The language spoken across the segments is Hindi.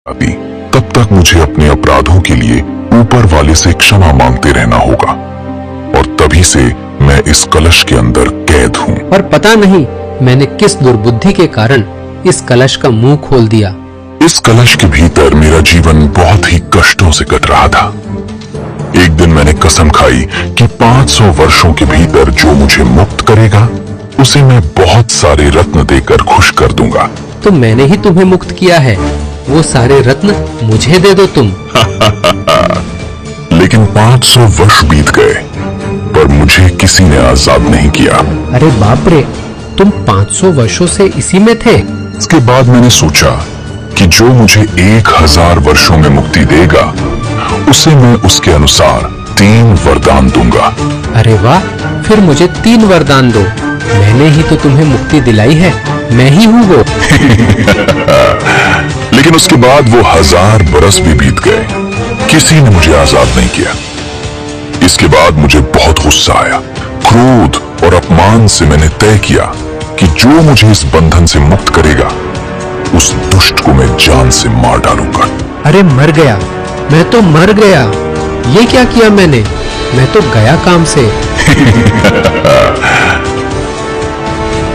अभी तब तक मुझे अपने अपराधों के लिए ऊपर वाले से क्षमा मांगते रहना होगा और तभी से मैं इस कलश के अंदर कैद हूँ। पर पता नहीं मैंने किस दुर्बुद्धि के कारण इस कलश का मुंह खोल दिया। इस कलश के भीतर मेरा जीवन बहुत ही कष्टों से कट रहा था। एक दिन मैंने कसम खाई कि 500 वर्षों के भीतर जो मुझे मुक्त करेगा उसे मैं बहुत सारे रत्न देकर खुश कर दूंगा। तो मैंने ही तुम्हें मुक्त किया है, वो सारे रत्न मुझे दे दो तुम। लेकिन 500 वर्ष बीत गए पर मुझे किसी ने आजाद नहीं किया। अरे बाप रे, तुम 500 वर्षों से इसी में थे। इसके बाद मैंने सोचा कि जो मुझे 1000 वर्षों में मुक्ति देगा उसे मैं उसके अनुसार 3 वरदान दूंगा। अरे वाह, फिर मुझे 3 वरदान दो। मैंने ही तो तुम्हें मुक्ति दिलाई है, मैं ही हूँ वो। लेकिन उसके बाद वो 1000 बरस भी बीत गए, किसी ने मुझे आजाद नहीं किया। इसके बाद मुझे बहुत गुस्सा आया। क्रोध और अपमान से मैंने तय किया कि जो मुझे इस बंधन से मुक्त करेगा उस दुष्ट को मैं जान से मार डालूंगा। अरे मर गया, मैं तो मर गया। ये क्या किया मैंने, मैं तो गया काम से।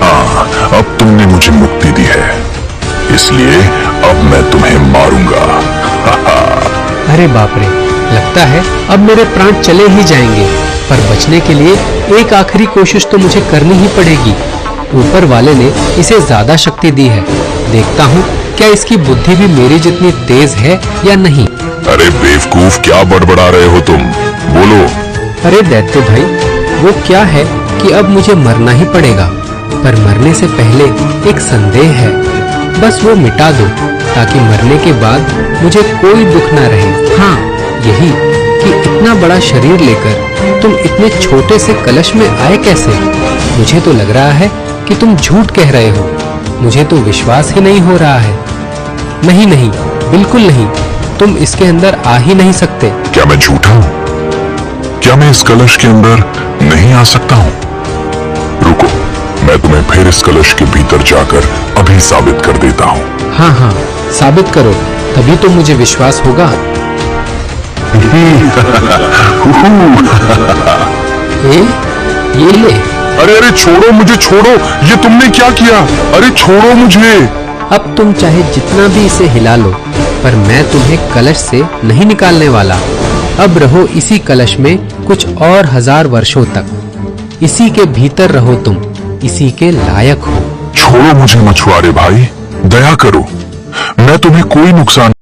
हाँ, अब तुमने मुझे मुक्ति दी है, इसलिए अब मैं तुम्हें मारूंगा। अरे बाप रे, लगता है अब मेरे प्राण चले ही जाएंगे, पर बचने के लिए एक आखिरी कोशिश तो मुझे करनी ही पड़ेगी। ऊपर वाले ने इसे ज्यादा शक्ति दी है, देखता हूँ क्या इसकी बुद्धि भी मेरी जितनी तेज है या नहीं। अरे बेवकूफ, क्या बड़बड़ा रहे हो तुम, बोलो। अरे दैत्य भाई, वो क्या है कि अब मुझे मरना ही पड़ेगा, पर मरने से पहले एक संदेह है, बस वो मिटा दो ताकि मरने के बाद मुझे कोई दुख ना रहे। हाँ, यही कि इतना बड़ा शरीर लेकर तुम इतने छोटे से कलश में आए कैसे? मुझे तो लग रहा है कि तुम झूठ कह रहे हो, मुझे तो विश्वास ही नहीं हो रहा है। नहीं नहीं, बिल्कुल नहीं, तुम इसके अंदर आ ही नहीं सकते। क्या मैं झूठा हूँ? क्या मैं इस कलश के अंदर नहीं आ सकता हूँ? रुको, मैं तुम्हें फिर इस कलश के भीतर जाकर अभी साबित कर देता हूँ। हाँ हाँ, साबित करो, तभी तो मुझे विश्वास होगा। ये ले। अरे अरे छोड़ो मुझे, छोड़ो, ये तुमने क्या किया? अरे छोड़ो मुझे। अब तुम चाहे जितना भी इसे हिला लो, पर मैं तुम्हें कलश से नहीं निकालने वाला। अब रहो इसी कलश में कुछ और 1000 वर्षों तक। इसी के भीतर रहो तुम, इसी के लायक हो। छोड़ो मुझे मछुआरे भाई, दया करो, मैं तुम्हें कोई नुकसान